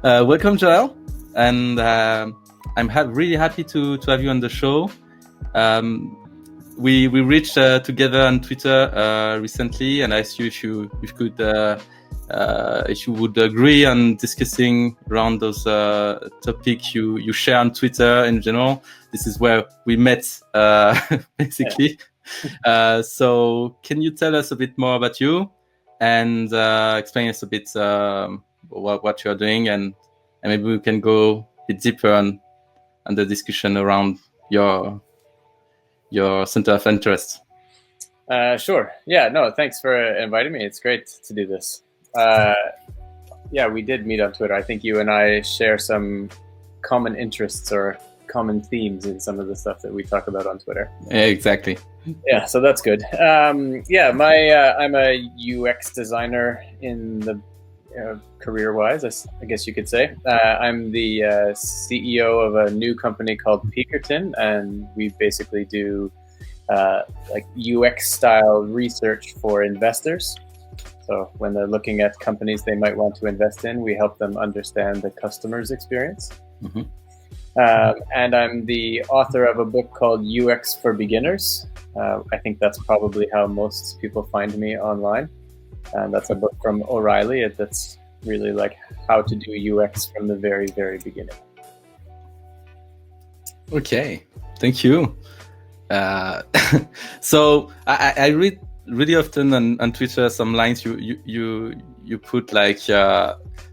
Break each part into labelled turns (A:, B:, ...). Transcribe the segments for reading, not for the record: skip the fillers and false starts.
A: Welcome, Joel, and I'm really happy to have you on the show. We reached together on Twitter recently, and I asked you if you would agree on discussing around those topics you share on Twitter in general. This is where we met, basically. So can you tell us a bit more about you and explain us a bit what you're doing, and maybe we can go a bit deeper on the discussion around your center of interest.
B: Sure. Yeah, no, thanks for inviting me. It's great to do this. Yeah, we did meet on Twitter. I think you and I share some common interests or common themes in some of the stuff that we talk about on Twitter.
A: Yeah, exactly.
B: Yeah, so that's good. Yeah, I'm a UX designer in the career-wise, I guess you could say. I'm the CEO of a new company called Peekerton, and we basically do like UX-style research for investors. So when they're looking at companies they might want to invest in, we help them understand the customer's experience. Mm-hmm. And I'm the author of a book called UX for Beginners. I think that's probably how most people find me online. And that's a book from O'Reilly that's really like how to do UX from the very, very beginning.
A: Okay, thank you. So I read really often on Twitter some lines you put, like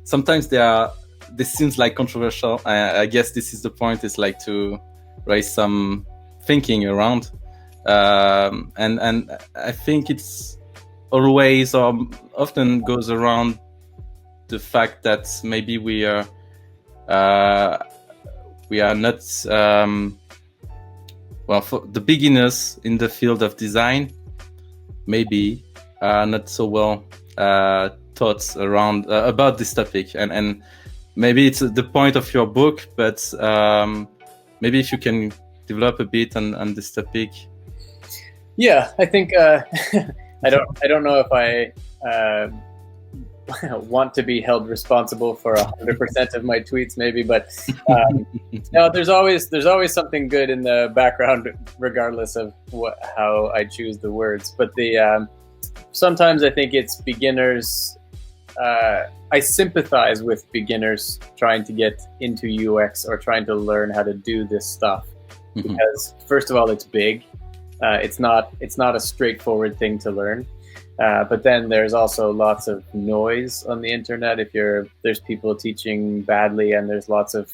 A: sometimes this seems like controversial. I guess this is the point, is like to raise some thinking around, and I think it's always or often goes around the fact that maybe we are not well, for the beginners in the field of design, maybe not so well thoughts around about this topic, and maybe it's the point of your book, but maybe if you can develop a bit on this topic.
B: Yeah, I think I don't know if I want to be held responsible for 100% of my tweets, maybe, but no, there's always something good in the background, regardless of how I choose the words. But sometimes I think it's beginners. I sympathize with beginners trying to get into UX or trying to learn how to do this stuff, mm-hmm. because first of all, it's big. It's not a straightforward thing to learn. But then there's also lots of noise on the internet. There's people teaching badly, and there's lots of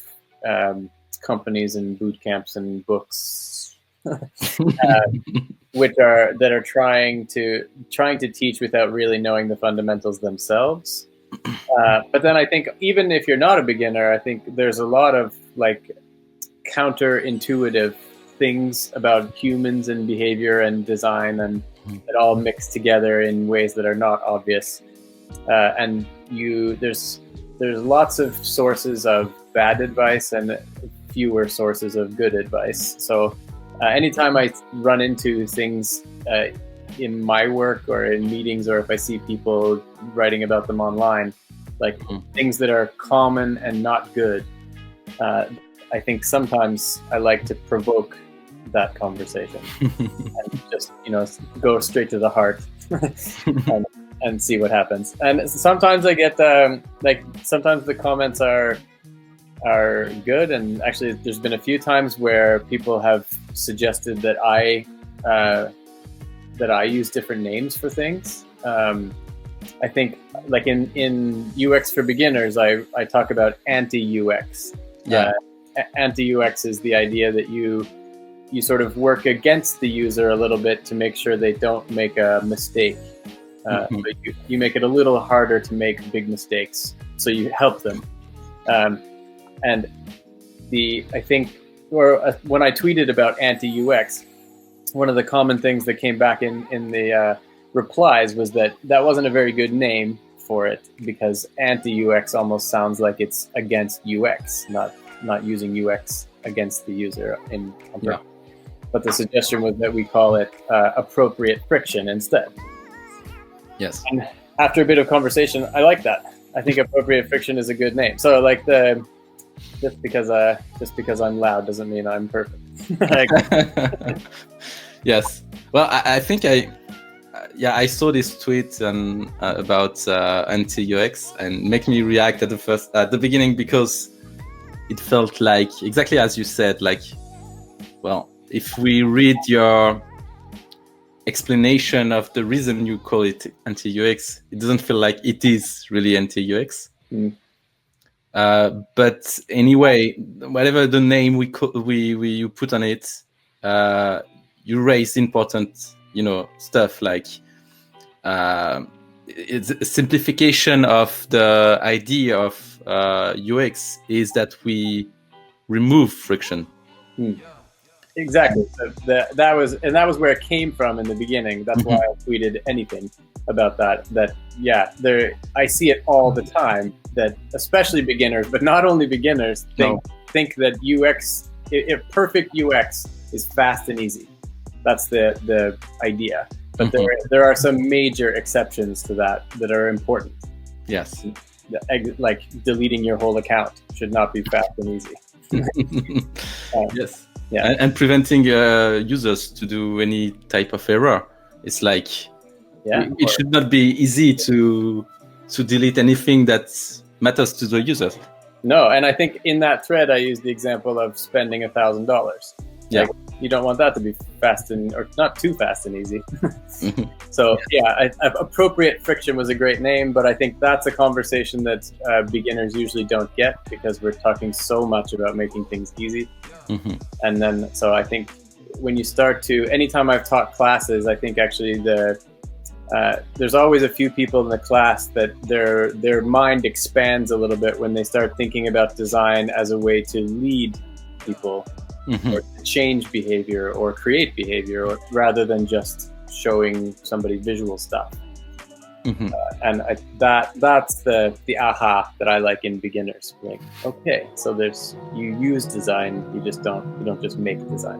B: companies and boot camps and books that are trying to teach without really knowing the fundamentals themselves. But then I think even if you're not a beginner, I think there's a lot of like counterintuitive things about humans and behavior and design, and it all mixed together in ways that are not obvious. And there's lots of sources of bad advice and fewer sources of good advice. So anytime I run into things in my work or in meetings, or if I see people writing about them online, like things that are common and not good, I think sometimes I like to provoke that conversation and just go straight to the heart and see what happens. And sometimes I get sometimes the comments are good, and actually there's been a few times where people have suggested that I use different names for things. I think like in UX for Beginners, I talk about anti-UX.
A: Yeah.
B: Anti-UX is the idea that you sort of work against the user a little bit to make sure they don't make a mistake. But you make it a little harder to make big mistakes, so you help them. And I think when I tweeted about anti-UX, one of the common things that came back in the replies was that wasn't a very good name for it, because anti-UX almost sounds like it's against UX, not using UX against the user in company. Yeah. But the suggestion was that we call it appropriate friction instead.
A: Yes.
B: And after a bit of conversation, I like that. I think appropriate friction is a good name. So like just because I'm loud doesn't mean I'm perfect.
A: Yes. Well, I think I saw this tweet about anti-UX and make me react at the beginning, because it felt like exactly as you said, like, well, if we read your explanation of the reason you call it anti-UX, it doesn't feel like it is really anti-UX. But anyway, whatever the name you put on it, you raise important, stuff like it's a simplification of the idea of UX is that we remove friction.
B: Exactly. So that was where it came from in the beginning. That's why I tweeted anything about that. I see it all the time, that especially beginners, but not only beginners, think that UX, if perfect UX is fast and easy. That's the idea. But there are some major exceptions to that are important.
A: Yes.
B: Like deleting your whole account should not be fast and easy.
A: Yes.
B: Yeah.
A: And preventing users to do any type of error. It's like it should not be easy to delete anything that matters to the users.
B: No, and I think in that thread I used the example of spending $1,000.
A: Yeah.
B: Like, you don't want that to be fast or not too fast and easy. So appropriate friction was a great name, but I think that's a conversation that beginners usually don't get, because we're talking so much about making things easy. And then, so I think when you start to, anytime I've taught classes, I think actually there's always a few people in the class that their mind expands a little bit when they start thinking about design as a way to lead people or to change behavior or create behavior, rather than just showing somebody visual stuff. And that's the aha that I like in beginners. Like, okay, so you use design, you don't just make design.